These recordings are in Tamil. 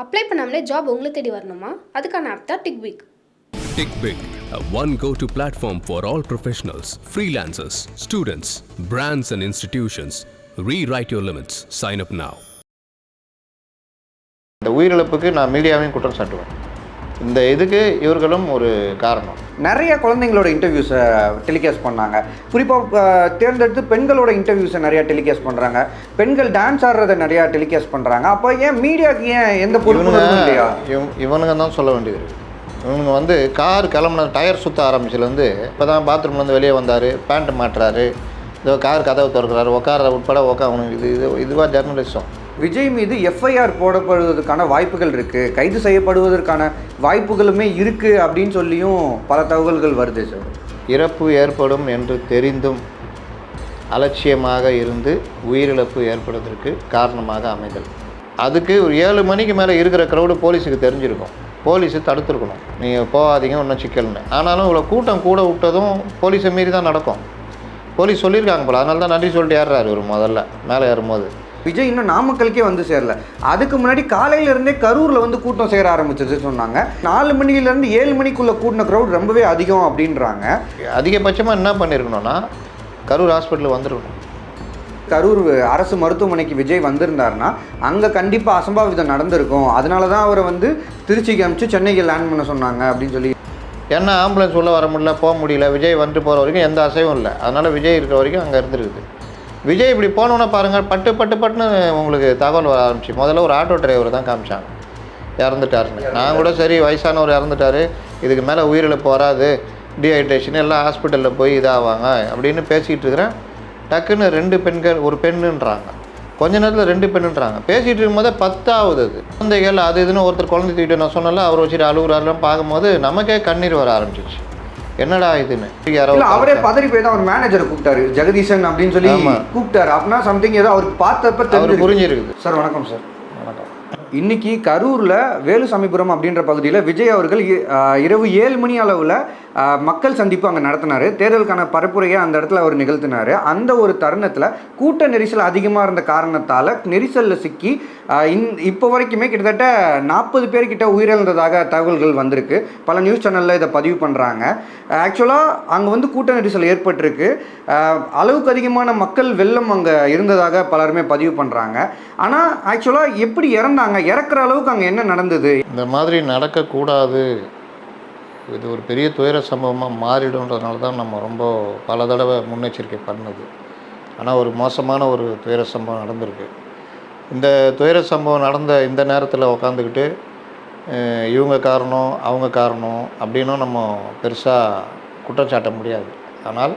அப்ளை பண்ணாமலே ஜாப் உங்களை தேடி வரணுமா? அதுக்கான ஆப் தான் டிக்விக். TickBig, a one go-to platform for all professionals, freelancers, students, brands and institutions. Rewrite your limits. Sign up now. இந்த உயிரிழப்புக்கு நான் மீடியாவையும் குற்றம் சாட்டுவேன். இந்த இதுக்கு இவர்களும் ஒரு காரணம். நிறைய குழந்தைங்களோட இன்டர்வியூஸை டெலிகாஸ்ட் பண்ணாங்க. குறிப்பாக தேர்ந்தெடுத்து பெண்களோட இன்டர்வியூஸை நிறையா டெலிகாஸ்ட் பண்ணுறாங்க. பெண்கள் டான்ஸ் ஆடுறதை நிறையா டெலிகாஸ்ட் பண்ணுறாங்க. அப்போ ஏன் மீடியாவுக்கு ஏன் எந்த பொறுப்பு இல்லையா? இவனுங்க தான் சொல்ல வேண்டியது. இவனுங்க வந்து கார் கிளம்புன டயர் சுற்ற ஆரம்பிச்சிலேருந்து இப்போ தான் பாத்ரூம்லேருந்து வெளியே வந்தார், பேண்ட்டு மாட்டுறாரு, இதோ கார் கதவை திறக்கிறாரு, உட்கார உட்பட அவனுக்கு இதுவாக ஜெர்னலிசம். விஜய் மீது எஃப்ஐஆர் போடப்படுவதற்கான வாய்ப்புகள் இருக்குது, கைது செய்யப்படுவதற்கான வாய்ப்புகளுமே இருக்குது அப்படின்னு சொல்லியும் பல தகவல்கள் வருது சார். இறப்பு ஏற்படும் என்று தெரிந்தும் அலட்சியமாக இருந்து உயிரிழப்பு ஏற்படுவதற்கு காரணமாக அமைதல். அதுக்கு ஒரு 7 மணிக்கு மேலே இருக்கிற க்ரௌடு போலீஸுக்கு தெரிஞ்சிருக்கும். போலீஸு தடுத்துருக்கணும், நீங்கள் போகாதீங்க இன்னும் சிக்கல்னு. ஆனாலும் இவ்வளோ கூட்டம் கூட விட்டதும் போலீஸை மீறி தான் நடக்கும். போலீஸ் சொல்லியிருக்காங்க போல், அதனால தான் நன்றி சொல்லிட்டு ஏறுறாரு ஒரு முதல்ல மேலே ஏறும்போது. விஜய் இன்னும் நாமக்கலுக்கே வந்து சேரல. அதுக்கு முன்னாடி காலையிலேருந்தே கரூரில் வந்து கூட்டம் சேர ஆரம்பிச்சது சொன்னாங்க. 4 மணிலேருந்து 7 மணிக்குள்ளே கூட்டின க்ரௌட் ரொம்பவே அதிகம் அப்படின்றாங்க. அதிகபட்சமாக என்ன பண்ணியிருக்கணும்னா கரூர் ஹாஸ்பிட்டல் வந்துருக்கணும். கரூர் அரசு மருத்துவமனைக்கு விஜய் வந்திருந்தாருன்னா அங்கே கண்டிப்பாக அசம்பாவிதம் நடந்திருக்கும். அதனால தான் அவரை வந்து திருச்சிக்கு அனுப்பிச்சு சென்னைக்கு லேண்ட் பண்ண சொன்னாங்க அப்படின்னு சொல்லி. ஏன்னா ஆம்புலன்ஸ் உள்ளே வர முடியல, போக முடியல. விஜய் வந்துட்டு போகிற வரைக்கும் எந்த அசைவும் இல்லை. அதனால் விஜய் இருக்கிற வரைக்கும் அங்கே இருந்துருக்குது. விஜய் இப்படி போனோன்னே பாருங்கள், பட்டுன்னு உங்களுக்கு தகவல் வர ஆரம்பிச்சு. முதல்ல ஒரு ஆட்டோ டிரைவர் தான் காமிச்சாங்க இறந்துட்டாருன்னு. நான் கூட சரி வயசானவர் இறந்துட்டார், இதுக்கு மேலே உயிரிழப்பு வராது, டீஹைட்ரேஷன் எல்லாம் ஹாஸ்பிட்டலில் போய் இதாவாங்க அப்படின்னு பேசிகிட்டு இருக்கிறேன். டக்குன்னு 2 பெண்கள் ஒரு பெண்ணுன்றாங்க, கொஞ்ச நேரத்தில் 2 பெண்ணுன்றாங்க. பேசிகிட்டு இருக்கும்போதே 10ஆவது அது குழந்தைகள் அது இதுன்னு ஒருத்தர் குழந்தை தூக்கிட்டு நான் சொன்னால அவர் வச்சுட்டு அழுகுறாருலாம் பார்க்கும்போது நமக்கே கண்ணீர் வர ஆரம்பிச்சிச்சு. என்னடா இதுன்னு அவரே பதறி போய் தான் அவர் மேனேஜரை கூப்பிட்டாரு, ஜெகதீசன் அப்படின்னு சொல்லி கூப்பிட்டாரு. அப்படின்னா சம்திங் ஏதோ அவருக்கு பார்த்தப்ப புரிஞ்சிருக்குது. சார் வணக்கம். சார் வணக்கம். இன்னைக்கு கரூரில் வேலுசாமிபுரம் அப்படின்ற பகுதியில் விஜய் அவர்கள் இரவு 7 மணி அளவில் மக்கள் சந்திப்பு அங்கே நடத்தினார். தேர்தலுக்கான பரப்புரையை அந்த இடத்துல அவர் நிகழ்த்தினார். அந்த ஒரு தருணத்தில் கூட்ட நெரிசல் அதிகமாக இருந்த காரணத்தால் நெரிசலில் சிக்கி இப்போ வரைக்குமே கிட்டத்தட்ட 40 பேர்கிட்ட உயிரிழந்ததாக தகவல்கள் வந்திருக்கு. பல நியூஸ் சேனலில் இதை பதிவு பண்ணுறாங்க. ஆக்சுவலாக அங்கே வந்து கூட்ட நெரிசல் ஏற்பட்டிருக்கு. அளவுக்கு அதிகமான மக்கள் வெள்ளம் அங்கே இருந்ததாக பலருமே பதிவு பண்ணுறாங்க. ஆனால் ஆக்சுவலாக எப்படி இறந்தாங்க, இறக்குற அளவுக்கு அங்கே என்ன நடந்தது? இந்த மாதிரி நடக்கக்கூடாது, இது ஒரு பெரிய துயர சம்பவமாக மாறிடும்ன்றதுனால தான் நம்ம ரொம்ப பல தடவை முன்னெச்சரிக்கை பண்ணது. ஆனால் ஒரு மோசமான ஒரு துயர சம்பவம் நடந்திருக்கு. இந்த துயர சம்பவம் நடந்த இந்த நேரத்தில் உக்காந்துக்கிட்டு இவங்க காரணம் அவங்க காரணம் அப்படின்னும் நம்ம பெருசாக குற்றச்சாட்ட முடியாது. ஆனால்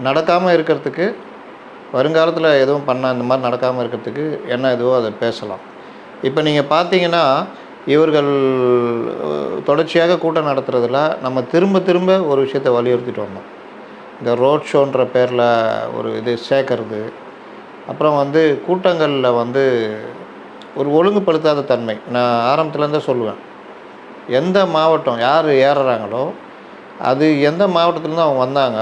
நடக்காமல் இருக்கிறதுக்கு, வருங்காலத்தில் எதுவும் பண்ணால் இந்த மாதிரி நடக்காமல் இருக்கிறதுக்கு என்ன எதுவோ அதை பேசலாம். இப்போ நீங்கள் பார்த்தீங்கன்னா இவர்கள் தொடர்ச்சியாக கூட்டம் நடத்துறதில் நம்ம திரும்ப ஒரு விஷயத்தை வலியுறுத்திட்டு வந்தோம். இந்த ரோட் ஷோன்ற பேரில் ஒரு இது சேர்க்கறது, அப்புறம் வந்து கூட்டங்களில் வந்து ஒரு ஒழுங்குபடுத்தாத தன்மை. நான் ஆரம்பத்துலேருந்தே சொல்லுவேன், எந்த மாவட்டம் யார் ஏறுறாங்களோ அது எந்த மாவட்டத்துலேருந்து அவங்க வந்தாங்க,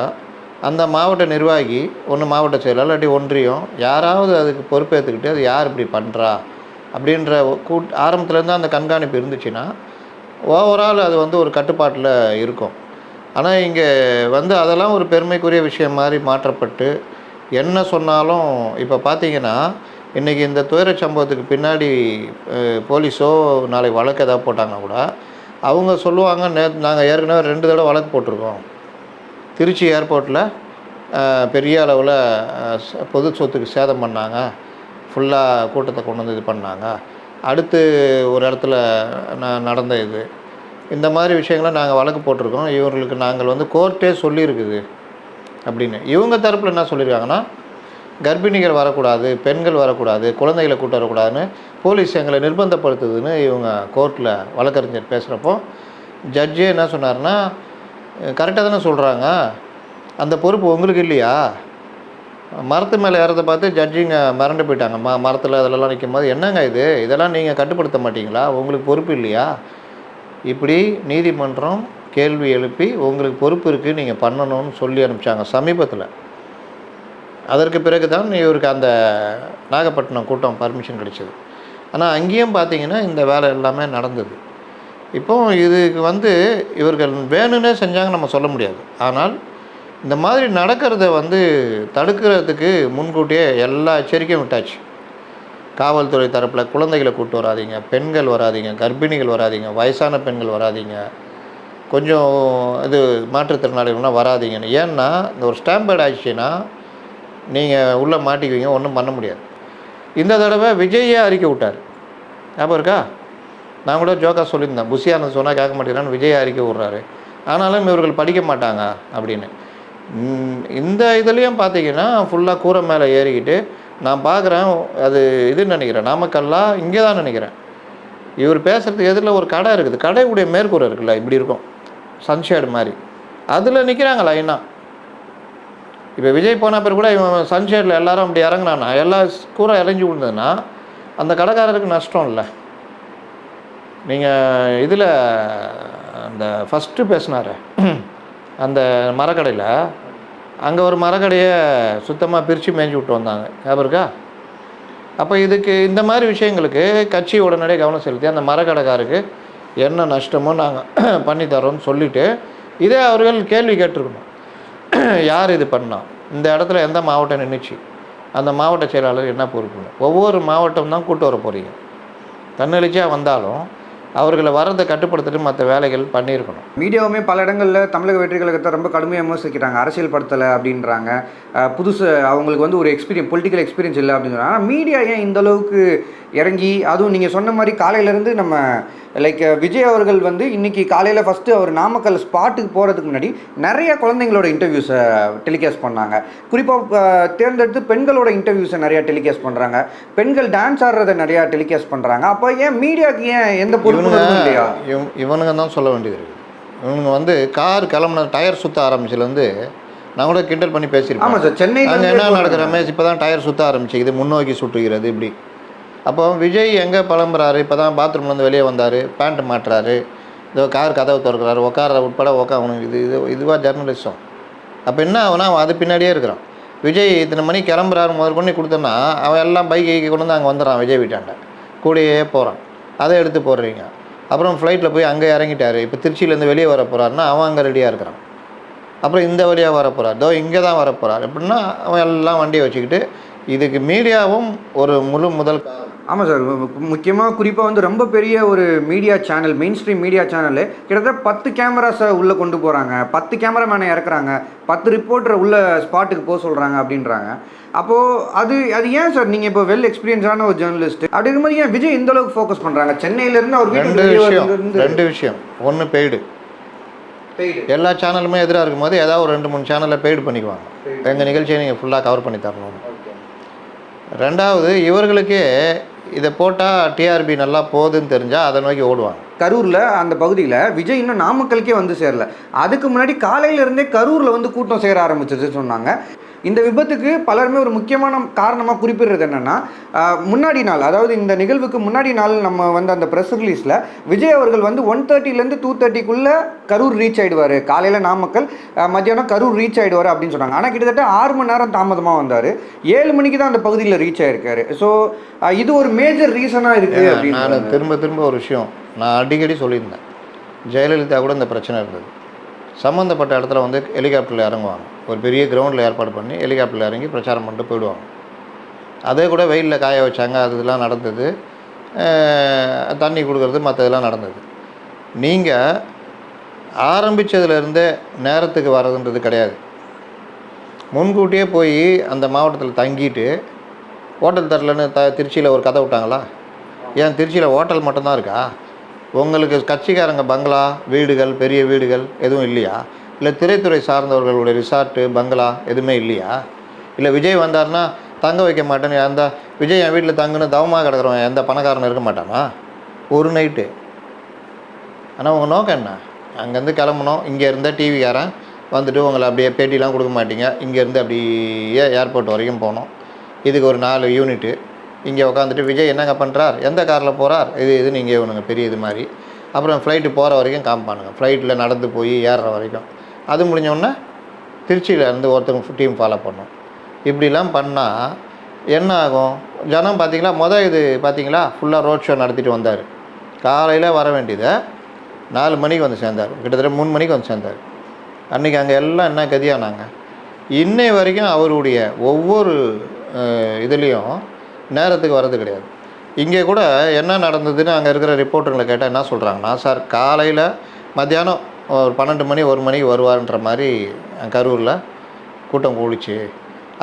அந்த மாவட்ட நிர்வாகி ஒன்று மாவட்ட செயலர் இல்லாட்டி ஒன்றியம் யாராவது அதுக்கு பொறுப்பேற்றுக்கிட்டு அது யார் இப்படி பண்ணுறா அப்படின்ற ஆரம்பத்துலேருந்து அந்த கண்காணிப்பு இருந்துச்சுன்னா ஓவரால் அது வந்து ஒரு கட்டுப்பாட்டில் இருக்கும். ஆனால் இங்கே வந்து அதெல்லாம் ஒரு பெருமைக்குரிய விஷயம் மாதிரி மாற்றப்பட்டு என்ன சொன்னாலும் இப்போ பார்த்தீங்கன்னா இன்றைக்கி இந்த துயர சம்பவத்துக்கு பின்னாடி போலீஸோ நாளைக்கு வழக்கு எதாவது போட்டாங்கன்னா கூட அவங்க சொல்லுவாங்க, நாங்கள் ஏற்கனவே 2 தடவை வழக்கு போட்டிருக்கோம். திருச்சி ஏர்போர்ட்டில் பெரிய அளவில் பொது சொத்துக்கு சேதம் பண்ணாங்க, ஃபுல்லாக கூட்டத்தை கொண்டு வந்து இது பண்ணாங்க. அடுத்து ஒரு இடத்துல நடந்த இது, இந்த மாதிரி விஷயங்களை நாங்கள் வழக்கு போட்டிருக்கோம். இவர்களுக்கு நாங்கள் வந்து கோர்ட்டே சொல்லியிருக்குது அப்படின்னு. இவங்க தரப்பில் என்ன சொல்லியிருக்காங்கன்னா, கர்ப்பிணிகள் வரக்கூடாது, பெண்கள் வரக்கூடாது, குழந்தைகளை கூட்ட வரக்கூடாதுன்னு போலீஸ் எங்களை நிர்பந்தப்படுத்துதுன்னு இவங்க கோர்ட்டில் வழக்கறிஞர் பேசுகிறப்போ ஜட்ஜே என்ன சொன்னார்னா, கரெக்டாக தானே சொல்கிறாங்க, அந்த பொறுப்பு உங்களுக்கு இல்லையா? மரத்து மேலே ஏறதை பார்த்து ஜட்ஜிங்க மிரண்டு போயிட்டாங்க. மரத்தில் அதிலெல்லாம் நிற்கும் போது என்னங்க இதெல்லாம் நீங்கள் கட்டுப்படுத்த மாட்டீங்களா, உங்களுக்கு பொறுப்பு இல்லையா? இப்படி நீதிமன்றம் கேள்வி எழுப்பி உங்களுக்கு பொறுப்பு இருக்குது, நீங்கள் பண்ணணும்னு சொல்லி அனுப்பிச்சாங்க சமீபத்தில். அதற்கு பிறகு தான் இவருக்கு அந்த நாகப்பட்டினம் கூட்டம் பர்மிஷன் கிடைச்சிது. ஆனால் அங்கேயும் பார்த்தீங்கன்னா இந்த வேலை எல்லாமே நடந்தது. இப்போ இதுக்கு இவர்கள் வேணும்னே செஞ்சாங்க நம்ம சொல்ல முடியாது. ஆனால் இந்த மாதிரி நடக்கிறத தடுக்கிறதுக்கு முன்கூட்டியே எல்லா எச்சரிக்கையும் விட்டாச்சு. காவல்துறை தரப்பில் குழந்தைகளை கூப்பிட்டு வராதீங்க, பெண்கள் வராதீங்க, கர்ப்பிணிகள் வராதீங்க, வயசான பெண்கள் வராதீங்க, கொஞ்சம் இது மாற்றுத்திறனாளிகள்லாம் வராதீங்கன்னு. ஏன்னா இந்த ஒரு ஸ்டாம்பேட் ஆயிடுச்சுன்னா நீங்கள் உள்ளே மாட்டிக்குவீங்க, ஒன்றும் பண்ண முடியாது. இந்த தடவை விஜயே அறிக்கை விட்டார், ஞாபகம் இருக்கா? நான் கூட ஜோக்கா சொல்லியிருந்தேன், புஷியானது சொன்னால் கேட்க மாட்டேங்கிறான்னு விஜய் அறிக்கை விட்றாரு, ஆனாலும் இவர்கள் படிக்க மாட்டாங்க அப்படின்னு. இந்த இதுலேயும் பார்த்தீங்கன்னா ஃபுல்லாக கூரை மேலே ஏறிக்கிட்டு நான் பார்க்குறேன். அது இதுன்னு நினைக்கிறேன், நாமக்கல்லாம் இங்கே தான் நினைக்கிறேன். இவர் பேசுகிறதுக்கு எதிரில் ஒரு கடை இருக்குது, கடையுடைய மேற்கூரை இருக்குல்ல, இப்படி இருக்கும் சன்ஷேடு மாதிரி, அதில் நிற்கிறாங்க லைனாக. இப்போ விஜய் போன பேர் கூட இவன் சன்ஷேடில் எல்லாரும் அப்படி இறங்கினானா, எல்லா கூரை இறங்கி விழுந்ததுன்னா அந்த கடைக்காரருக்கு நஷ்டம் இல்லை. நீங்கள் இதில் அந்த ஃபஸ்ட்டு பேசினார் அந்த மரக்கடையில், அங்கே ஒரு மரக்கடையை சுத்தமாக பிரித்து மேய்ஞ்சி விட்டு வந்தாங்க, ஞாபகம் இருக்கா? அப்போ இதுக்கு இந்த மாதிரி விஷயங்களுக்கு கட்சி உடனடியே கவனம் செலுத்தி அந்த மரக்கடைக்காருக்கு என்ன நஷ்டமோ நாங்கள் பண்ணித்தரோன்னு சொல்லிவிட்டு இதே அவர்கள் கேள்வி கேட்டிருக்கணும். யார் இது பண்ணால், இந்த இடத்துல எந்த மாவட்டம் நின்றுச்சு, அந்த மாவட்ட செயலாளர் என்ன பொறுப்புன்னு. ஒவ்வொரு மாவட்டம் தான் கூட்டு வர போகிறீங்க. தன்னெழுச்சியாக வந்தாலும் அவர்களை வரதை கட்டுப்படுத்திட்டு மற்ற வேலைகள் பண்ணியிருக்கணும். மீடியாவுமே பல இடங்களில் தமிழக வெற்றி கழகத்தை ரொம்ப கடுமையாக விமர்சிக்கிறாங்க, அரசியல் படுத்தலை அப்படின்றாங்க. புதுசு அவங்களுக்கு ஒரு பொலிட்டிக்கல் எக்ஸ்பீரியன்ஸ் இல்லை அப்படின்னு சொல்கிறாங்க. ஆனால் மீடியா ஏன் இந்த அளவுக்கு இறங்கி, அதுவும் நீங்கள் சொன்ன மாதிரி காலையிலேருந்து நம்ம விஜய் அவர்கள் இன்றைக்கி காலையில் ஃபஸ்ட்டு அவர் நாமக்கல் ஸ்பாட்டுக்கு போகிறதுக்கு முன்னாடி நிறைய குழந்தைங்களோட இன்டர்வியூஸை டெலிகாஸ்ட் பண்ணாங்க. குறிப்பாக தேர்ந்தெடுத்து பெண்களோட இன்டர்வியூஸை நிறையா டெலிகாஸ்ட் பண்ணுறாங்க, பெண்கள் டான்ஸ் ஆடுறதை நிறையா டெலிகாஸ்ட் பண்ணுறாங்க. அப்போ ஏன் மீடியாவுக்கு ஏன் எந்த பொருளும் இல்லையா? இவனுங்க தான் சொல்ல வேண்டியது இருக்குது. இவனுங்க கார் கிளம்புன டயர் சுற்ற ஆரம்பிச்சிலேருந்து நான் கூட கிண்டல் பண்ணி பேசியிருக்கேன். ஆமாம் சார், சென்னையில் அங்கே என்ன நடக்கிற மேட்ச் இப்போ தான் டயர் சுற்ற ஆரம்பிச்சிக்குது, முன்னோக்கி சுட்டுகிறது இப்படி. அப்போ விஜய் எங்கே புலம்புறாரு, இப்போ தான் பாத்ரூம்லேருந்து வெளியே வந்தார், பேண்ட்டு மாட்டுறாரு, இதோ கார் கதவை திறக்கிறாரு, உட்கார உட்பட அவனுக்கு இதுவாக ஜெர்னலிஸ்டம். அப்போ என்ன அவனா அவன் அது பின்னாடியே இருக்கிறான். விஜய் இத்தனை மணிக்கு கிளம்புறாரு முதல் பண்ணி கொடுத்தோன்னா அவன் எல்லாம் பைக்கை கொண்டு வந்து அங்கே வந்துடுறான், விஜய் வீட்டாண்ட கூடயே போகிறான். அதை எடுத்து போடுறீங்க. அப்புறம் ஃப்ளைட்டில் போய் அங்கே இறங்கிட்டார், இப்போ திருச்சியிலேருந்து வெளியே வர போகிறாருன்னா அவன் அங்கே ரெடியாக இருக்கிறான். அப்புறம் இந்த வழியாக வரப்போகிறார், இதோ இங்கே தான் வரப்போகிறார் எப்படின்னா அவன் எல்லாம் வண்டியை வச்சுக்கிட்டு. இதுக்கு மீடியாவும் ஒரு முதல் காரணம். ஆமாம் சார், முக்கியமாக குறிப்பாக ரொம்ப பெரிய ஒரு media channel, main stream media channel கிட்டத்தட்ட 10 கேமராஸை உள்ளே கொண்டு போகிறாங்க, 10 கேமராமேனை இறக்குறாங்க, 10 ரிப்போர்ட்டரை உள்ள ஸ்பாட்டுக்கு போக சொல்கிறாங்க அப்படின்றாங்க. அப்போது அது ஏன் சார், நீங்கள் இப்போ வெல் எக்ஸ்பீரியன்ஸான ஒரு ஜேர்னலிஸ்ட் அப்படிங்கிற மாதிரி ஏன் விஜய் இந்த அளவுக்கு ஃபோக்கஸ் பண்ணுறாங்க? சென்னையிலேருந்து அவர் ரெண்டு விஷயம். ஒன்று பெய்டு, எல்லா சேனலுமே எதிராக இருக்கும்போது ஏதாவது ஒரு 2-3 சேனலில் பெய்டு பண்ணிக்குவாங்க, எங்கள் நிகழ்ச்சியை நீங்கள் ஃபுல்லாக கவர் பண்ணி தரணும். ரெண்டாவது, இவர்களுக்கே இதை போட்டால் டிஆர்பி நல்லா போகுதுன்னு தெரிஞ்சால் அதை நோக்கி ஓடுவாங்க. கரூரில் அந்த பகுதியில் விஜய் இன்னும் நாமக்கலுக்கே சேரல. அதுக்கு முன்னாடி காலையிலேருந்தே கரூரில் கூட்டம் சேர ஆரம்பிச்சதுன்னு சொன்னாங்க. இந்த விபத்துக்கு பலருமே ஒரு முக்கியமான காரணமாக குறிப்பிடுறது என்னென்னா, முன்னாடி நாள், அதாவது இந்த நிகழ்வுக்கு முன்னாடி நாள் நம்ம அந்த ப்ரெஸ் ரிலீஸில் விஜய் அவர்கள் 1:30லேருந்து 2:30க்குள்ளே கரூர் ரீச் ஆகிடுவார், காலையில் நாமக்கல், மத்தியானம் கரூர் ரீச் ஆகிடுவார் அப்படின்னு சொன்னாங்க. ஆனால் கிட்டத்தட்ட 6 மணி நேரம் தாமதமாக வந்தார், 7 மணிக்கு தான் அந்த பகுதியில் ரீச் ஆகிருக்காரு. ஸோ இது ஒரு மேஜர் ரீசனாக இருக்குது அப்படின்னு நான் திரும்ப ஒரு விஷயம் நான் அடிக்கடி சொல்லியிருந்தேன். ஜெயலலிதா கூட இந்த பிரச்சனை இருந்தது. சம்மந்தப்பட்ட இடத்துல ஹெலிகாப்டரில் இறங்குவாங்க, ஒரு பெரிய கிரவுண்டில் ஏற்பாடு பண்ணி ஹெலிகாப்டரில் இறங்கி பிரச்சாரம் பண்ணிட்டு போயிடுவாங்க. அதே கூட வெயிலில் காய வச்சாங்க, அதெல்லாம் நடந்தது, தண்ணி கொடுக்கறது மற்றதெல்லாம் நடந்தது. நீங்கள் ஆரம்பித்ததுலேருந்தே நேரத்துக்கு வர்றதுன்றது கிடையாது. முன்கூட்டியே போய் அந்த மாவட்டத்தில் தங்கிட்டு ஹோட்டல் தரலன்னு திருச்சியில் ஒரு கதை விட்டாங்களா? ஏன் திருச்சியில் ஹோட்டல் மட்டும்தான் இருக்கா? உங்களுக்கு கட்சிக்காரங்க பங்களா, வீடுகள், பெரிய வீடுகள் எதுவும் இல்லையா? இல்லை திரைத்துறை சார்ந்தவர்களுடைய ரிசார்ட்டு, பங்களா எதுவுமே இல்லையா? இல்லை விஜய் வந்தார்னா தங்க வைக்க மாட்டேன்னு அந்த விஜய் என் வீட்டில் தங்குன்னு தவமாக கிடக்கிறவன் எந்த பணக்காரனும் இருக்க மாட்டானா ஒரு நைட்டு? ஆனால் உங்கள் நோக்கம் என்ன? அங்கேருந்து கிளம்பணும், இங்கே இருந்தால் டிவிக்காரன் வந்துட்டு உங்களை அப்படியே பேட்டிலாம் கொடுக்க மாட்டீங்க, இங்கேருந்து அப்படியே ஏர்போர்ட் வரைக்கும் போகணும், இதுக்கு ஒரு 4 யூனிட்டு இங்கே உட்காந்துட்டு விஜய் என்னங்க பண்ணுறார், எந்த காரில் போகிறார், இது நீங்கள் இவனுங்க பெரிய இது மாதிரி. அப்புறம் ஃப்ளைட்டு போகிற வரைக்கும் காமிப்பானுங்க, ஃப்ளைட்டில் நடந்து போய் ஏறுற வரைக்கும். அது முடிஞ்சோடனே திருச்சியிலேருந்து ஒருத்தவங்க டீம் ஃபாலோ பண்ணோம். இப்படிலாம் பண்ணால் என்ன ஆகும்? ஜனம் பார்த்தீங்களா, இது பார்த்தீங்களா ஃபுல்லாக ரோட் ஷோ நடத்திட்டு வந்தார். காலையில் வர வேண்டியதை 4 மணிக்கு வந்து சேர்ந்தார், கிட்டத்தட்ட 3 மணிக்கு வந்து சேர்ந்தார். அன்றைக்கி அங்கே எல்லாம் என்ன கதியானாங்க. இன்னை வரைக்கும் அவருடைய ஒவ்வொரு இதுலேயும் நேரத்துக்கு வர்றது கிடையாது. இங்கே கூட என்ன நடந்ததுன்னு அங்கே இருக்கிற ரிப்போர்ட்டர்களை கேட்டால் என்ன சொல்கிறாங்கன்னா, சார் காலையில் மத்தியானம் ஒரு 12 மணி 1 மணிக்கு வருவார்ன்ற மாதிரி கரூரில் கூட்டம் கூடிச்சு.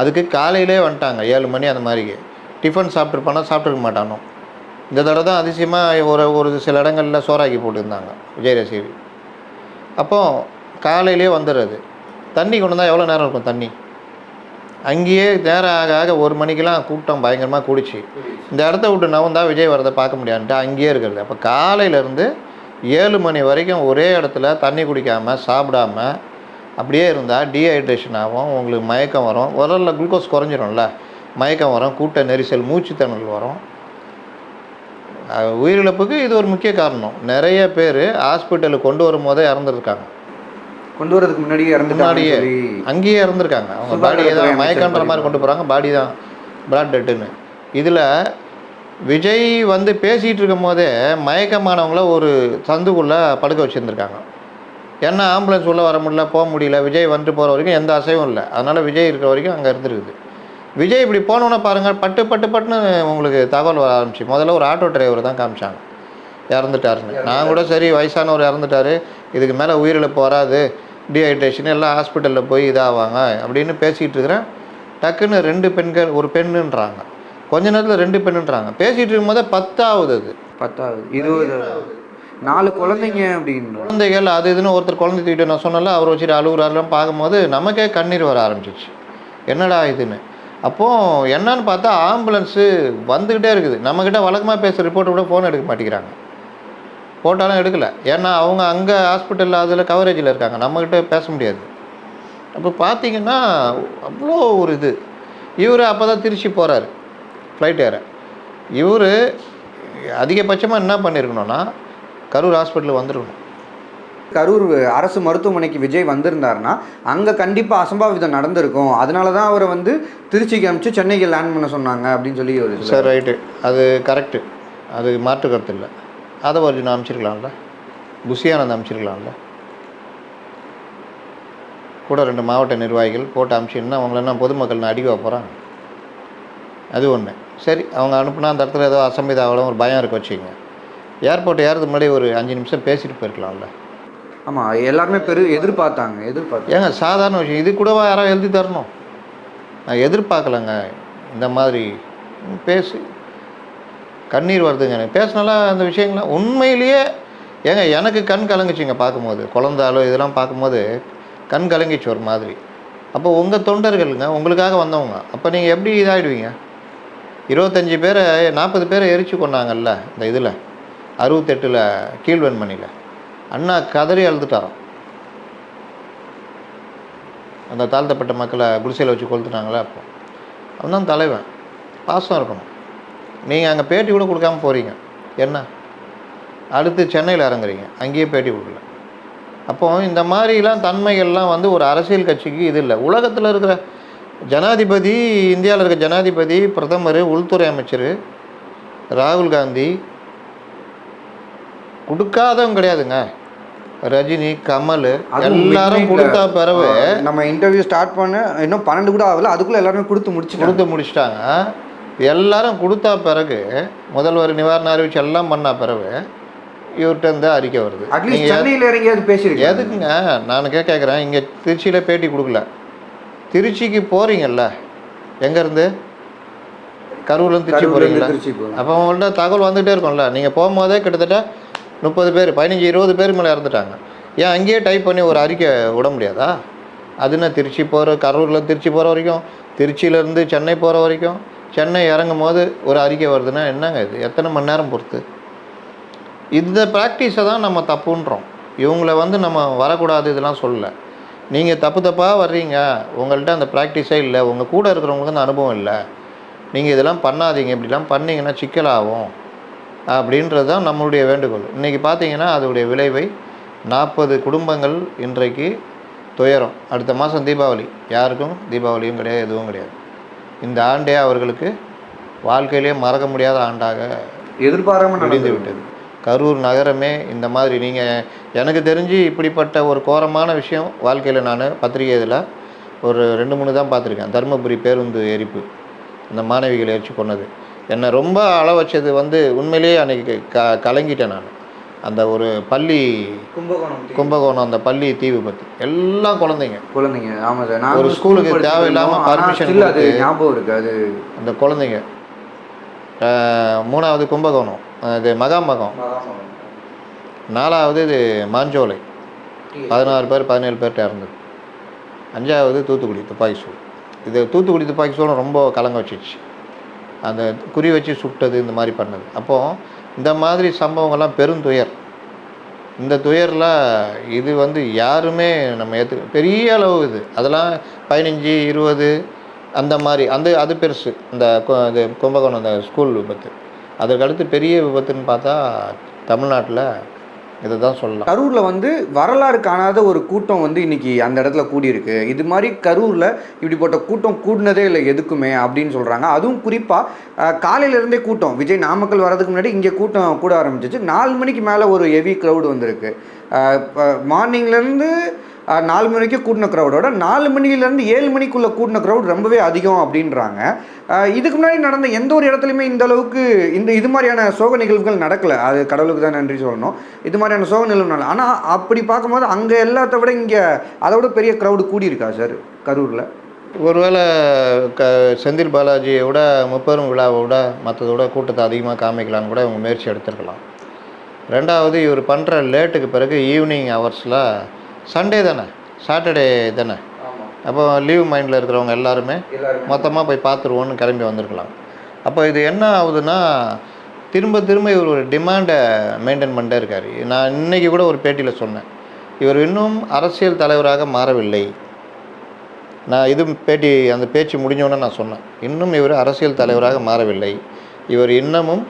அதுக்கு காலையிலே வந்துட்டாங்க 7 மணி அந்த மாதிரிக்கு. டிஃபன் சாப்பிட்ருப்பானா சாப்பிட்ருக்க மாட்டானோ. இந்த தடவை தான் அதிசயமாக ஒரு சில இடங்களில் சோறாக்கி போட்டுருந்தாங்க விஜய் ரசிகர். அப்போது காலையிலே வந்துடுறது. தண்ணி கொண்டு வந்தால் எவ்வளோ நேரம் இருக்கும் தண்ணி? அங்கேயே நேரம் ஆக ஆக 1 மணிக்கெலாம் கூட்டம் பயங்கரமாக கூடிச்சு. இந்த இடத்த விட்டு நவந்தால் விஜய் வரதை பார்க்க முடியாதுன்ட்டு அங்கேயே இருக்கிறது. அப்போ காலையிலேருந்து 7 மணி வரைக்கும் ஒரே இடத்துல தண்ணி குடிக்காமல் சாப்பிடாம அப்படியே இருந்தால் டீஹைட்ரேஷன் ஆகும், உங்களுக்கு மயக்கம் வரும், உடலில் குளுக்கோஸ் குறைஞ்சிரும்ல, மயக்கம் வரும், கூட்ட நெரிசல், மூச்சுத்திணறல் வரும். உயிரிழப்புக்கு இது ஒரு முக்கிய காரணம். நிறைய பேர் ஹாஸ்பிட்டலுக்கு கொண்டு வரும்போதே இறந்துருக்காங்க. கொண்டு வரதுக்கு முன்னாடியே அங்கேயே இறந்துருக்காங்க. அவங்க பாடியை தான் மயக்கன்ற மாதிரி கொண்டு போகிறாங்க, பாடி தான் பிளாட் டெட்டுன்னு. இதில் விஜய் வந்து பேசிகிட்டு இருக்கும் போதே மயக்கமானவங்கள ஒரு சந்துக்குள்ளே படுக்க வச்சுருந்துருக்காங்க. ஏன்னா ஆம்புலன்ஸ் உள்ளே வர முடியல, போக முடியல, விஜய் வந்துட்டு போகிற வரைக்கும் எந்த அசைவும் இல்லை. அதனால் விஜய் இருக்கிற வரைக்கும் அங்கே இருந்துருக்குது. விஜய் இப்படி போனோன்னே பாருங்கள், பட்டுன்னு உங்களுக்கு தகவல் வர ஆரம்பிச்சு. முதல்ல ஒரு ஆட்டோ டிரைவர் தான் காமிச்சாங்க இறந்துட்டாருன்னு. நான் கூட சரி வயசானவர் இறந்துட்டார், இதுக்கு மேலே உயிரிழப்பு வராது, டீஹைட்ரேஷன், எல்லாம் ஹாஸ்பிட்டலில் போய் இதாவாங்க அப்படின்னு பேசிகிட்டு இருக்கிறேன். டக்குன்னு 2 பெண்கள் ஒரு பெண்ணுன்றாங்க, கொஞ்ச நேரத்தில் 2 பெண்ணுன்றாங்க. பேசிகிட்டு இருக்கும்போதே 10ஆவது, அது 10ஆவது 20 4 குழந்தைங்க அப்படின்னு குழந்தைகள் அது இதுன்னு ஒருத்தர் குழந்தை தூக்கிட்டு நான் சொன்னால அவர் வச்சுட்டு அழுகுறாருலாம் பார்க்கும்போது நமக்கே கண்ணீர் வர ஆரம்பிச்சிச்சு. என்னடா இதுன்னு. அப்போது என்னன்னு பார்த்தா ஆம்புலன்ஸு வந்துக்கிட்டே இருக்குது. நம்மக்கிட்ட வழக்கமாக பேசுகிற ரிப்போர்ட்டை கூட ஃபோன் எடுக்க மாட்டேங்கிறாங்க. போட்டாலும் எடுக்கலை. ஏன்னா அவங்க அங்கே ஹாஸ்பிட்டலில் அதில் கவரேஜில் இருக்காங்க, நம்மக்கிட்ட பேச முடியாது. அப்போ பார்த்தீங்கன்னா அவ்வளோ ஒரு இது. இவர் அப்போ தான் திருச்சி போகிறாரு ஃப்ளைட் ஏற. இவர் அதிகபட்சமாக என்ன பண்ணியிருக்கணும்னா கரூர் ஹாஸ்பிட்டலுக்கு வந்துருக்கணும். கரூர் அரசு மருத்துவமனைக்கு விஜய் வந்திருந்தாருன்னா அங்கே கண்டிப்பாக அசம்பாவிதம் நடந்திருக்கும். அதனால தான் அவரை வந்து திருச்சிக்கு அனுப்பிச்சு சென்னைக்கு லேண்ட் பண்ண சொன்னாங்க அப்படின்னு சொல்லி ஒரு சார் ரைட்டு, அது கரெக்டு, அது மாற்று கருத்து இல்லை. அதை ஒரிஜினல் அனுப்பிச்சிருக்கலாம்ல, புஷியானந்த் அனுப்பிச்சிருக்கலாம்ல, கூட 2 மாவட்ட நிர்வாகிகள் போட்டு அனுப்பிச்சின்னா அவங்கள என்ன பொதுமக்கள் அடிக்க போகிறாங்க. அது ஒன்று. சரி, அவங்க அனுப்புனா அந்த இடத்துல ஏதோ அசம்பிதாவளம் ஒரு பயம் இருக்க வச்சுங்க. ஏர்போர்ட் ஏறதுக்கு முன்னாடி ஒரு 5 நிமிஷம் பேசிட்டு போயிருக்கலாம்ல. ஆமாம், எல்லாருமே எதிர்பார்த்தாங்க. ஏங்க சாதாரண விஷயம், இது கூடவா யாராவது எழுதி தரணும்? நான் எதிர்பார்க்கலைங்க. இந்த மாதிரி பேசி கண்ணீர் வருதுங்க எனக்கு. பேசினால அந்த விஷயங்கள்லாம் உண்மையிலேயே ஏங்க எனக்கு கண் கலங்குச்சிங்க பார்க்கும்போது. குழந்தாலோ இதெல்லாம் பார்க்கும்போது கண் கலங்கிச்சு ஒரு மாதிரி. அப்போ உங்கள் தொண்டர்களுங்க உங்களுக்காக வந்தவங்க, அப்போ நீங்கள் எப்படி இதாகிடுவீங்க? 25 பேரை 40 பேரை எரிச்சு கொண்டாங்கல்ல இந்த இதில் 68 கீழ்வெண்மணியில். அண்ணா கதறி அழுதுட்டாராம். அந்த தாழ்த்தப்பட்ட மக்களை குடிசையில் வச்சு கொளுத்துட்டாங்களே. அப்போ அவன்தான் தலைவன். பாசம் இருக்கணும். நீங்கள் அங்கே பேட்டி கூட கொடுக்காமல் போகிறீங்க. என்ன அடுத்து சென்னையில் இறங்குறீங்க, அங்கேயே பேட்டி கொடுக்கல. அப்போது இந்த மாதிரிலாம் தன்மைகள்லாம் வந்து ஒரு அரசியல் கட்சிக்கு இது இல்லை. உலகத்தில் இருக்கிற ஜனாதிபதி, இந்தியாவில் இருக்கிற ஜனாதிபதி, பிரதமர், உள்துறை அமைச்சர், ராகுல் காந்தி கொடுக்காதவங்க கிடையாதுங்க. ரஜினி, கமல் எல்லாரும் கொடுத்தா பிறகு நம்ம இன்டர்வியூ ஸ்டார்ட் பண்ண இன்னும் 12 கூட ஆகல, அதுக்குள்ளே எல்லாருமே கொடுத்து முடிச்சிட்டாங்க. எல்லாரும் கொடுத்தா பிறகு முதல்வர் நிவாரண அறிவிச்சு எல்லாம் பண்ண பிறகு இவர்கிட்ட இருந்து அறிக்கை வருது. சென்னையில் இறங்கியாவது பேசியிருக்கேன். எதுக்குங்க நான் கேட்குறேன். இங்கே திருச்சியில் பேட்டி கொடுக்கல, திருச்சிக்கு போகிறீங்கல்ல, எங்கேருந்து கரூர்லேருந்து திருச்சி போகிறீங்களா? அப்போ உங்கள்கிட்ட தகவல் வந்துகிட்டே இருக்கும்ல. நீங்கள் போகும்போதே கிட்டத்தட்ட 30 பேர் 15-20 பேர் மேலே இறந்துட்டாங்க. ஏன் அங்கேயே டைப் பண்ணி ஒரு அறிக்கை விட முடியாதா? அதுன்னா திருச்சி போகிற, கரூரில் திருச்சி போகிற வரைக்கும், திருச்சியிலேருந்து சென்னை போகிற வரைக்கும், சென்னை இறங்கும் போது ஒரு அறிக்கை வருதுன்னா என்னங்க இது? எத்தனை மணி நேரம் பொறுத்து? இந்த ப்ராக்டிஸை தான் நம்ம தப்புன்றோம். இவங்கள வந்து நம்ம வரக்கூடாது இதெல்லாம் சொல்லலை. நீங்கள் தப்பாக வர்றீங்க, உங்கள்கிட்ட அந்த ப்ராக்டிஸே இல்லை, உங்கள் கூட இருக்கிறவங்களுக்கு அந்த அனுபவம் இல்லை, நீங்கள் இதெல்லாம் பண்ணாதீங்க, இப்படிலாம் பண்ணிங்கன்னா சிக்கலாகும் அப்படின்றது தான் நம்மளுடைய வேண்டுகோள். இன்றைக்கி பார்த்தீங்கன்னா அதோடைய விளைவை 40 குடும்பங்கள் இன்றைக்கு துயரம். அடுத்த மாதம் தீபாவளி, யாருக்கும் தீபாவளியும் கிடையாது, எதுவும் கிடையாது. இந்த ஆண்டே அவர்களுக்கு வாழ்க்கையிலே மறக்க முடியாத ஆண்டாக எதிர்பாராமல் முடிந்து விட்டது. கரூர் நகரமே இந்த மாதிரி நீங்கள் எனக்கு தெரிஞ்சு இப்படிப்பட்ட ஒரு கோரமான விஷயம் வாழ்க்கையில் நான் பத்திரிகை இதில் ஒரு 2-3 தான் பார்த்துருக்கேன். தருமபுரி பேருந்து எரிப்பு, அந்த மாணவிகளை எரிச்சு கொண்டது என்னை ரொம்ப அள வச்சது உண்மையிலேயே அன்றைக்கி கலங்கிட்டேன் நான். அந்த ஒரு பள்ளி கும்பகோணம் அந்த பள்ளி தீ விபத்து, எல்லாம் குழந்தைங்க. ஆமாம் சார். ஒரு ஸ்கூலுக்கு தேவையில்லாமல் பர்மிஷன் ஞாபகம் இருக்குது. அந்த குழந்தைங்க 3வது கும்பகோணம், இது மகாமகம், 4வது இது மாஞ்சோலை, 16 பேர் 17 பேர்கிட்ட இறந்தது, 5வது தூத்துக்குடி துப்பாக்கி சூடு. இது தூத்துக்குடி துப்பாக்கி சூடு ரொம்ப கலங்க வச்சிச்சு. அந்த குறி வச்சு சுட்டது, இந்த மாதிரி பண்ணது. அப்போது இந்த மாதிரி சம்பவங்கள்லாம் பெருந்துயர். இந்த துயரில் இது யாருமே நம்ம பெரிய அளவு இது அதெல்லாம் 15, 20 அந்த மாதிரி அது பெருசு. இது கும்பகோணம் அந்த ஸ்கூல் விபத்து. அதுக்கடுத்து பெரிய விபத்துன்னு பார்த்தா தமிழ்நாட்டில் இதை தான் சொல்லலாம். கரூரில் வரலாறு காணாத ஒரு கூட்டம் இன்னைக்கு அந்த இடத்துல கூடியிருக்கு. இது மாதிரி கரூரில் இப்படிப்பட்ட கூட்டம் கூடினதே இல்லை எதுக்குமே அப்படின்னு சொல்கிறாங்க. அதுவும் குறிப்பாக காலையிலேருந்தே கூட்டம். விஜய் நாமக்கல் வர்றதுக்கு முன்னாடி இங்கே கூட்டம் கூட ஆரம்பிச்சிச்சு. 4 மணிக்கு மேலே ஒரு ஹெவி க்ரௌடு வந்திருக்கு. மார்னிங்லேருந்து 4 மணிக்கு கூட்டின க்ரௌடோட 4 மணிலேருந்து 7 மணிக்குள்ளே கூட்டின க்ரௌட் ரொம்பவே அதிகம் அப்படின்றாங்க. இதுக்கு முன்னாடி நடந்த எந்த ஒரு இடத்துலையுமே இந்த அளவுக்கு இது மாதிரியான சோக நிகழ்வுகள் நடக்கலை. அது கடவுளுக்கு தான் நன்றி சொல்லணும். இது மாதிரியான சோக நிகழ்வுனால. ஆனால் அப்படி பார்க்கும்போது அங்கே எல்லாத்த விட இங்கே அதை விட பெரிய க்ரௌடு கூடியிருக்கா சார் கரூரில்? ஒருவேளை செந்தில் பாலாஜியை விட முப்பெரும் விழாவை விட மற்றதோட கூட்டத்தை அதிகமாக காமிக்கலான்னு கூட இவங்க முயற்சி எடுத்துருக்கலாம். 2வது இவர் பண்ணுற லேட்டுக்கு பிறகு ஈவினிங் ஹவர்ஸில் சண்டே தானே, சாட்டர்டே தானே, அப்போ லீவ் மைண்டில் இருக்கிறவங்க எல்லாருமே மொத்தமாக போய் பார்த்துருவோன்னு கிளம்பி வந்திருக்கலாம். அப்போ இது என்ன ஆகுதுன்னா திரும்ப இவர் ஒரு டிமாண்டை மெயின்டைன் பண்ணிட்டே இருக்கார். நான் இன்றைக்கி கூட ஒரு பேட்டியில் சொன்னேன், இவர் இன்னும் அரசியல் தலைவராக மாறவில்லை. நான் அந்த பேச்சு முடிஞ்சோன்னே நான் சொன்னேன், இன்னும் இவர் அரசியல் தலைவராக மாறவில்லை. இவர் இன்னமும்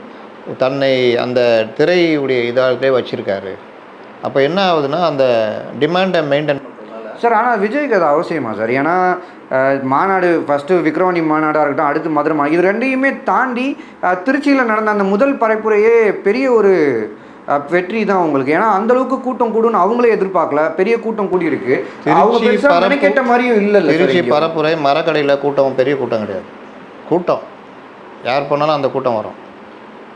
தன்னை அந்த திரையுடைய இதாகவே வச்சுருக்காரு. அப்போ என்ன ஆகுதுன்னா அந்த டிமாண்டை மெயின்டைன் சார். ஆனால் விஜய்க்கு அது அவசியமா சார்? ஏன்னா மாநாடு ஃபஸ்ட்டு விக்ரவாணி மாநாடாக இருக்கட்டும், அடுத்து மதுரை இது ரெண்டையுமே தாண்டி திருச்சியில் நடந்த அந்த முதல் பரப்புரையே பெரிய ஒரு வெற்றி தான் உங்களுக்கு. ஏன்னா அந்தளவுக்கு கூட்டம் கூடுன்னு அவங்களே எதிர்பார்க்கல, பெரிய கூட்டம் கூடி இருக்கு. கேட்ட மாதிரியும் இல்லை. திருச்சி பரப்புரை மரக்கடையில் கூட்டம் பெரிய கூட்டம் கிடையாது. கூட்டம் யார் போனாலும் அந்த கூட்டம் வரும்.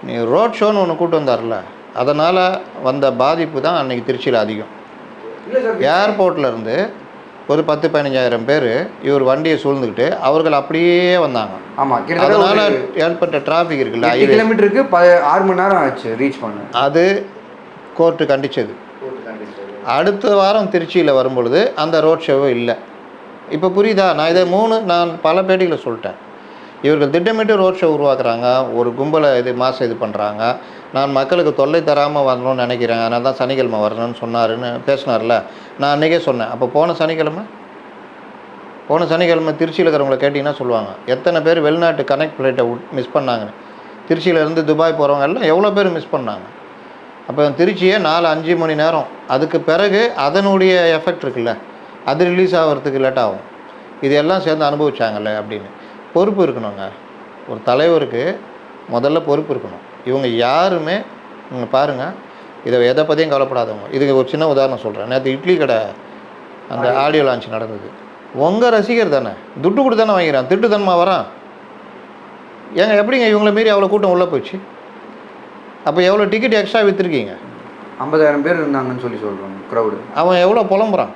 நீ ரோட் ஷோன்னு ஒன்று கூட்டம் வந்தார்ல, அதனால் வந்த பாதிப்பு தான் அன்றைக்கி திருச்சியில் அதிகம். ஏர்போர்ட்டில் இருந்து ஒரு 10-15 பேர் இவர் வண்டியை சூழ்ந்துக்கிட்டு அவர்கள் அப்படியே வந்தாங்க. ஆமாம், அதனால் ஏற்பட்ட டிராஃபிக் இருக்குல்ல, 5 கிலோமீட்டருக்கு 6 மணி நேரம் ஆச்சு ரீச் பண்ண. அது கோர்ட்டு கண்டித்தது. அடுத்த வாரம் திருச்சியில் வரும்பொழுது அந்த ரோட் ஷோவே இல்லை. இப்போ புரியுதா? நான் பல பேட்டிகளை சொல்லிட்டேன். இவர்கள் திட்டமிட்டு ரோட் ஷோ உருவாக்குறாங்க, ஒரு கும்பலை இது பண்ணுறாங்க. நான் மக்களுக்கு தொல்லை தராமல் வரணும்னு நினைக்கிறேன், அதனால தான் சனிக்கிழமை வரணும்னு சொன்னாருன்னு பேசினார்ல. நான் அன்றைக்கே சொன்னேன். அப்போ போன சனிக்கிழமை திருச்சியில் இருக்கிறவங்கள கேட்டிங்கன்னா சொல்லுவாங்க எத்தனை பேர் வெளிநாட்டு கனெக்ட் ஃப்ளைட்டை மிஸ் பண்ணாங்கன்னு. திருச்சியிலேருந்து துபாய் போகிறவங்க எல்லாம் எவ்வளோ பேர் மிஸ் பண்ணாங்க. அப்போ திருச்சியே 4-5 மணி நேரம், அதுக்கு பிறகு அதனுடைய எஃபெக்ட் இருக்குல்ல, அது ரிலீஸ் ஆகிறதுக்கு லேட் ஆகும். இது எல்லாம் சேர்ந்து அனுபவிச்சாங்கல்ல அப்படின்னு. பொறுப்பு இருக்கணுங்க. ஒரு தலைவருக்கு முதல்ல பொறுப்பு இருக்கணும். இவங்க யாருமே நீங்கள் பாருங்கள், எதை பற்றியும் கவலைப்படாதவங்க. இதுக்கு ஒரு சின்ன உதாரணம் சொல்கிறேன். நேற்று இட்லி கடை அந்த ஆடியோ லான்ச் நடந்தது. உங்கள் ரசிகர் தானே, துட்டு கொடுத்து தானே வாங்கிறான், திட்டுத்தனமாக வரான். ஏங்க எப்படிங்க இவங்களை மீறி அவ்வளோ கூட்டம் உள்ளே போயிடுச்சு? அப்போ எவ்வளோ டிக்கெட் எக்ஸ்ட்ரா விற்றுருக்கீங்க? 50,000 பேர் இருந்தாங்கன்னு சொல்கிறாங்க க்ரௌடு. அவன் எவ்வளோ புலம்புறான்?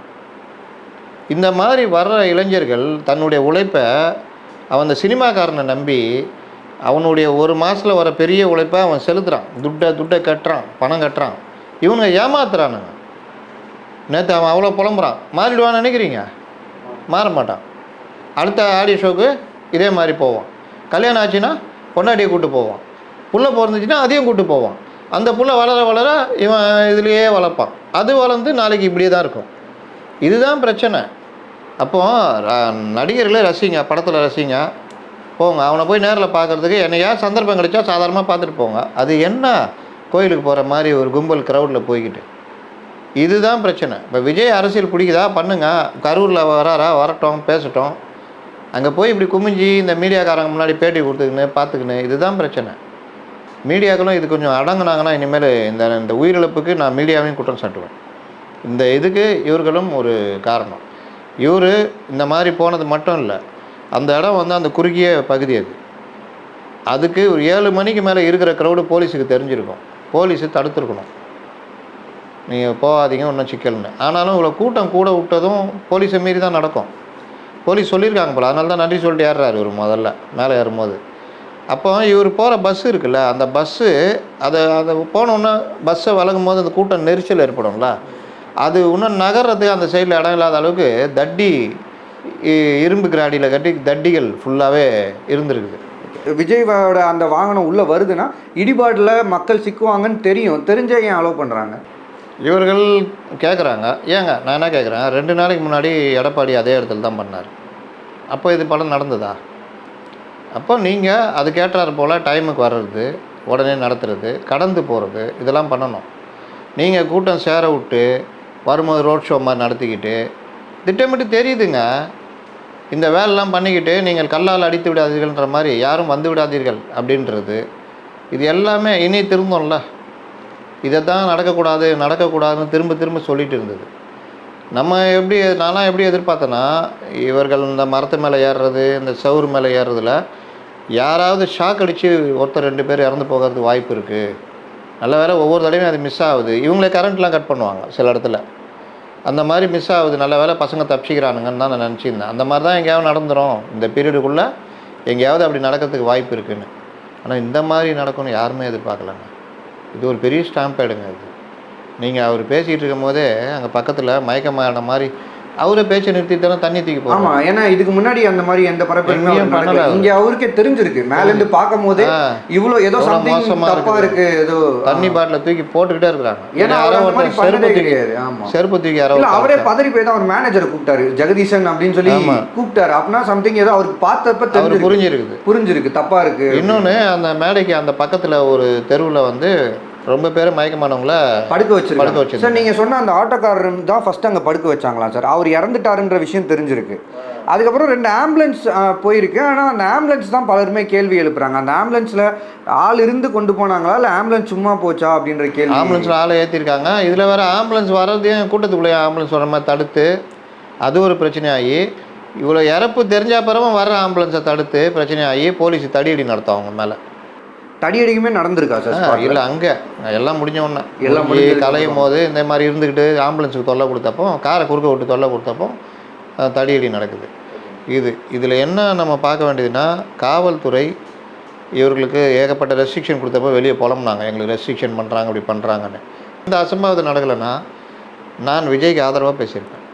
இந்த மாதிரி வர்ற இளைஞர்கள் தன்னுடைய உழைப்பை அவன் அந்த சினிமாக்காரனை நம்பி அவனுடைய ஒரு மாதத்தில் வர பெரிய உழைப்பை அவன் செலுத்துகிறான். துட்டை கட்டுறான், பணம் கட்டுறான். இவனுங்க ஏமாத்துறானுங்க. நேற்று அவன் அவ்வளோ புலம்புறான். மாறிடுவான்னு நினைக்கிறீங்க? மாற மாட்டான். அடுத்த ஆடியோ ஷோக்கு இதே மாதிரி போவான். கல்யாணம் ஆச்சுன்னா பொண்டாட்டியை கூப்பிட்டு போவான். புள்ள பிறந்துச்சுன்னா அதையும் கூப்பிட்டு போவான். அந்த புள்ள வளர இவன் இதுலேயே வளர்ப்பான். அது வளர்ந்து நாளைக்கு இப்படியே தான் இருக்கும். இதுதான் பிரச்சனை. அப்போது நடிகர்களே ரசிங்க, படத்தில் ரசிங்க, போங்க. அவனை போய் நேரில் பார்க்குறதுக்கு என்னையா சந்தர்ப்பம் கிடைச்சா சாதாரணமாக பார்த்துட்டு போங்க. அது என்ன கோயிலுக்கு போகிற மாதிரி ஒரு கும்பல் க்ரௌடில் போய்கிட்டு, இதுதான் பிரச்சனை. இப்போ விஜய் அரசியல் பிடிக்குதா பண்ணுங்க. கரூரில் வரட்டும், பேசட்டும். அங்கே போய் இப்படி குமிஞ்சி இந்த மீடியாக்காரங்க முன்னாடி பேட்டி கொடுத்துக்கின்னு பார்த்துக்கின்னு இதுதான் பிரச்சனை. மீடியாக்களும் இது கொஞ்சம் அடங்குனாங்கன்னா இனிமேல் இந்த உயிரிழப்புக்கு நான் மீடியாவையும் குற்றம் சாட்டுவேன். இந்த இதுக்கு இவர்களும் ஒரு காரணம். இவர் இந்த மாதிரி போனது மட்டும் இல்லை, அந்த இடம் வந்து அந்த குறுகிய பகுதி அதுக்கு ஒரு 7 மணிக்கு மேலே இருக்கிற க்ரௌடு போலீஸுக்கு தெரிஞ்சிருக்கும். போலீஸு தடுத்துருக்கணும், நீங்கள் போகாதீங்க ஒன்றும் சிக்கல்னு. ஆனாலும் இவ்வளோ கூட்டம் கூட விட்டதும் போலீஸை மீறி தான் நடக்கும். போலீஸ் சொல்லியிருக்காங்க போல், அதனால தான் நன்றி சொல்லிட்டு ஏறுறாரு இவர் முதல்ல மேலே ஏறும்போது. அப்போ இவர் போகிற பஸ்ஸு இருக்குல்ல, அந்த பஸ்ஸு அதை போனோன்னே பஸ்ஸை வழங்கும் போது அந்த கூட்டம் நெரிசல் ஏற்படும்ல, அது இன்னும் நகர்றதுக்கு அந்த சைடில் இடம் இல்லாத அளவுக்கு இரும்பு கிராடியில் கட்டி தட்டிகள் ஃபுல்லாகவே இருந்திருக்குது. விஜயோட அந்த வாகனம் உள்ளே வருதுன்னா இடிபாட்டில் மக்கள் சிக்குவாங்கன்னு தெரிஞ்சே ஏன் அலோவ் பண்ணுறாங்க? இவர்கள் கேட்குறாங்க. ஏங்க நான் என்ன கேட்குறேன், 2 நாளைக்கு முன்னாடி எடப்பாடி அதே இடத்துல தான் பண்ணார். அப்போ இது படம் நடந்ததா? அப்போ நீங்கள் அது கேட்டார் போல் டைமுக்கு வர்றது, உடனே நடத்துறது, கடந்து போகிறது, இதெல்லாம் பண்ணணும். நீங்கள் கூட்டம் சேர விட்டு வரும்போது ரோட் ஷோ மாதிரி நடத்திக்கிட்டு திட்டமிட்டு தெரியுதுங்க இந்த வேலைலாம் பண்ணிக்கிட்டு நீங்கள் கல்லால் அடித்து விடாதீர்கள்ன்ற மாதிரி யாரும் வந்து விடாதீர்கள் அப்படின்றது, இது எல்லாமே இனி திருந்தோம்ல. இதை தான் நடக்கக்கூடாதுன்னு திரும்ப சொல்லிட்டு இருந்தது. நான்லாம் எப்படி எதிர்பார்த்தேன்னா, இவர்கள் இந்த மரத்து மேலே ஏறுறது, இந்த சவுறு மேலே ஏறுறதுல யாராவது ஷாக் அடித்து ஒருத்தர் 2 பேர் இறந்து போகிறதுக்கு வாய்ப்பு இருக்குது. நல்ல வேலை ஒவ்வொரு தடவையும் அது மிஸ் ஆகுது. இவங்களே கரண்ட்லாம் கட் பண்ணுவாங்க சில இடத்துல, அந்த மாதிரி மிஸ் ஆகுது. நல்ல வேலை பசங்க தப்பிச்சிக்கிறானுங்கன்னு தான் நான் நினச்சிருந்தேன். அந்த மாதிரி தான் எங்கேயாவது நடந்துடும் இந்த பீரியடுக்குள்ளே, எங்கேயாவது அப்படி நடக்கிறதுக்கு வாய்ப்பு இருக்குதுன்னு. ஆனால் இந்த மாதிரி நடக்கும்னு யாருமே எதிர்பார்க்கலங்க. இது ஒரு பெரிய ஸ்டாம்பேடுங்க. இது நீங்கள் அவர் பேசிகிட்டு இருக்கும் போதே அங்கே பக்கத்தில் மயக்கமான மாதிரி அவரே பேச்சை நிறுத்திட்டு தண்ணி தூக்கி போகும். ஆமாம், ஏன்னா இதுக்கு முன்னாடி அந்த மாதிரி எந்த பரப்புமே பண்ணல. இங்கே அவருக்கே தெரிஞ்சிருக்கு, மேலேருந்து பார்க்கும் போதே இவ்வளோ ஏதோ மோசமாக இருக்குது, ஏதோ தண்ணி பாட்டில் தூக்கி போட்டுக்கிட்டே இருக்கிறாங்க. ஏன்னா செருப்பு தூக்கி அவரே பதறி போய் தான் அவர் மேனேஜரை கூப்பிட்டாரு, ஜெகதீசன் அப்படின்னு சொல்லி கூப்பிட்டாரு. அப்படின்னா சம்திங் ஏதோ அவருக்கு பார்த்தப்ப புரிஞ்சிருக்கு தப்பா இருக்கு. இன்னொன்று அந்த மேடைக்கு அந்த பக்கத்தில் ஒரு தெருவில் வந்து ரொம்ப பேர் மயக்கமானவங்கள படுக்க வச்சு சார். நீங்கள் சொன்ன அந்த ஆட்டோக்காரர் தான் ஃபஸ்ட்டு அங்கே படுக்க வச்சாங்களா சார்? அவர் இறந்துட்டாருன்ற விஷயம் தெரிஞ்சிருக்கு. அதுக்கப்புறம் 2 ஆம்புலன்ஸ் போயிருக்கு. ஆனால் அந்த ஆம்புலன்ஸ் தான் பலருமே கேள்வி எழுப்புறாங்க. அந்த ஆம்புலன்ஸில் ஆள் இருந்து கொண்டு போனாங்களா இல்லை ஆம்புலன்ஸ் சும்மா போச்சா அப்படின்ற கேள்வி. ஆம்புலன்ஸில் ஆளை ஏற்றிருக்காங்க. இதில் வேறு ஆம்புலன்ஸ் வர்றதையும் கூட்டத்துக்குள்ளேயே ஆம்புலன்ஸ் வர மாதிரி தடுத்து அது ஒரு பிரச்சனையாகி, இவ்வளோ இறப்பு தெரிஞ்ச அப்புறமும் வர்ற ஆம்புலன்ஸை தடுத்து பிரச்சனையாகி போலீஸ் தடியடி நடத்தும் அவங்க மேலே. தடியடிக்குமே நடந்திருக்கா சார்? இல்லை, அங்கே எல்லாம் முடிஞ்ச உடனே எல்லாம் கலையும் போது இந்த மாதிரி இருந்துக்கிட்டு ஆம்புலன்ஸுக்கு தொல்லை கொடுத்தப்போ, காரை குறுக்க விட்டு தொல்லை கொடுத்தப்போ தடியடி நடக்குது. இதில் என்ன நம்ம பார்க்க வேண்டியதுன்னா, காவல்துறை இவர்களுக்கு ஏகப்பட்ட ரெஸ்ட்ரிக்ஷன் கொடுத்தப்போ வெளியே புலம்புனாங்க, எங்களுக்கு ரெஸ்ட்ரிக்ஷன் பண்ணுறாங்க அப்படி பண்ணுறாங்கன்னு. இந்த அசம்பாவிதம் நடக்கலைன்னா நான் விஜய்க்கு ஆதரவாக பேசியிருப்பேன்.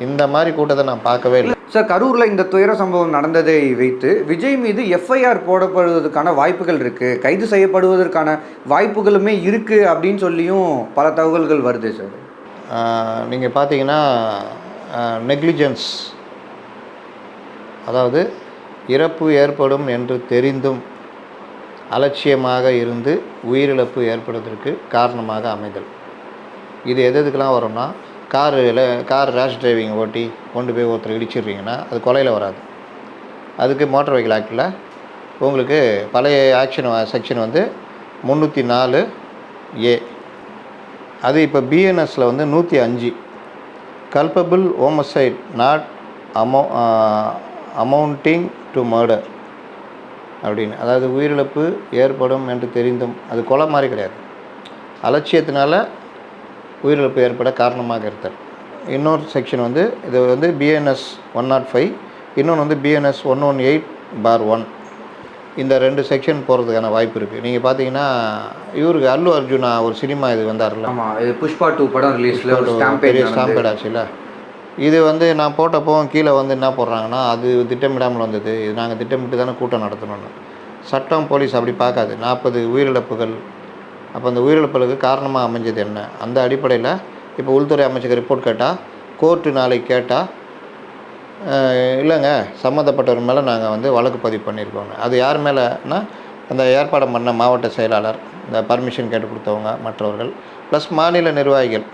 இந்த மாதிரி கூட்டத்தை நான் பார்க்கவே இல்லை சார். கரூரில் இந்த துயர சம்பவம் நடந்ததை வைத்து விஜய் மீது எஃப்ஐஆர் போடப்படுவதற்கான வாய்ப்புகள் இருக்குது, கைது செய்யப்படுவதற்கான வாய்ப்புகளுமே இருக்குது அப்படின்னு சொல்லியும் பல தகவல்கள் வருது சார். நீங்கள் பார்த்தீங்கன்னா நெக்லிஜென்ஸ், அதாவது இறப்பு ஏற்படும் என்று தெரிந்தும் அலட்சியமாக இருந்து உயிரிழப்பு ஏற்படுவதற்கு காரணமாக அமைதல். இது எதுக்கெல்லாம் வரும்னா, கார் ரேஷ் டிரைவிங் ஓட்டி கொண்டு போய் ஒருத்தர் இடிச்சிடுறீங்கன்னா அது கொலையில் வராது. அதுக்கு மோட்டார் வெஹிக்கிள் ஆக்டில் உங்களுக்கு பழைய செக்ஷன் வந்து 304A. அது இப்போ பிஎன்எஸில் வந்து 105 culpable homicide not amounting to murder அப்படின்னு. அதாவது உயிரிழப்பு ஏற்படும் என்று தெரிந்தும், அது கொலை மாதிரி கிடையாது, அலட்சியத்தினால உயிரிழப்பு ஏற்பட காரணமாக இருத்தல். இன்னொரு செக்ஷன் வந்து இது வந்து பிஎன்எஸ் 105, இன்னொன்று வந்து பிஎன்எஸ் 118/1. இந்த 2 செக்ஷன் போகிறதுக்கான வாய்ப்பு இருக்குது. நீங்கள் பார்த்தீங்கன்னா இவருக்கு அல்லு அர்ஜுனா ஒரு சினிமா இது வந்தார்ல, ஆமாம், இது புஷ்பா 2 படம் ரிலீஸில் பெரிய ஸ்டாம்பேட் ஆச்சுல்ல. இது வந்து நான் போட்டப்போ கீழே வந்து என்ன போடுறாங்கன்னா, அது திட்டமிடாமல் வந்தது, இது நாங்கள் திட்டமிட்டு தானே கூட்டம் நடத்தணும்னு. சட்டம் போலீஸ் அப்படி பார்க்காது. 40 உயிரிழப்புகள். அப்போ அந்த உயிரிழப்புகளுக்கு காரணமாக அமைஞ்சது என்ன? அந்த அடிப்படையில் இப்போ உள்துறை அமைச்சருக்கு ரிப்போர்ட் கேட்டால், கோர்ட்டு நாளைக்கு கேட்டால் இல்லைங்க சம்மந்தப்பட்டவர் மேலே நாங்கள் வந்து வழக்கு பதிவு பண்ணியிருக்கோங்க. அது யார் மேலேனா, அந்த ஏற்பாடு பண்ண மாவட்ட செயலாளர், இந்த பர்மிஷன் கேட்டு கொடுத்தவங்க, மற்றவர்கள் ப்ளஸ் மாநில நிர்வாகிகள்.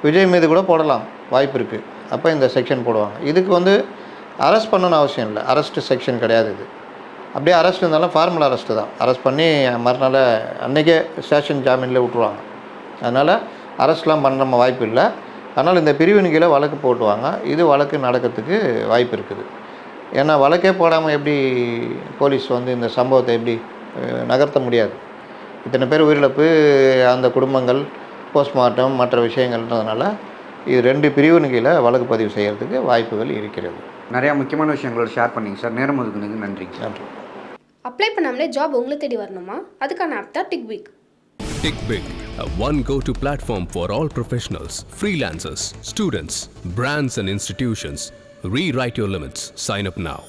விஜய் மீது கூட போடலாம் வாய்ப்பு இருக்குது. அப்போ இந்த செக்ஷன் போடுவாங்க. இதுக்கு வந்து அரெஸ்ட் பண்ணணும்னு அவசியம் இல்லை, அரெஸ்ட் செக்ஷன் கிடையாது இது. அப்படியே அரெஸ்ட் இருந்தாலும் ஃபார்மல் அரெஸ்ட்டு தான். அரெஸ்ட் பண்ணி மறுநாள் அன்றைக்கே ஸ்டேஷன் ஜாமீனில் விட்ருவாங்க. அதனால் அரெஸ்ட்லாம் பண்ண நம்ம வாய்ப்பு இல்லை. அதனால் இந்த பிரிவின் கீழே வழக்கு போட்டுவாங்க. இது வழக்கு நடக்கிறதுக்கு வாய்ப்பு இருக்குது. ஏன்னா வழக்கே போடாமல் எப்படி போலீஸ் வந்து இந்த சம்பவத்தை எப்படி நகர்த்த முடியாது. இத்தனை பேர் உயிரிழப்பு, அந்த குடும்பங்கள், போஸ்ட்மார்ட்டம், மற்ற விஷயங்கள்ன்றதுனால இது 2 பிரிவின் கீழே வழக்கு பதிவு செய்கிறதுக்கு வாய்ப்புகள் இருக்கிறது. நிறையா முக்கியமான விஷயங்களோட ஷேர் பண்ணிங்க சார். நேரம் ஒதுக்குனதுக்கு நன்றி. நன்றி. அப்ளை பண்ணாமலே ஜாப் உங்களை தேடி வரணுமா? அதுக்கான ஆப் தான் டிக்விக். TickBig, a one go-to platform for all professionals, freelancers, students, brands and institutions. Rewrite your limits. Sign up now.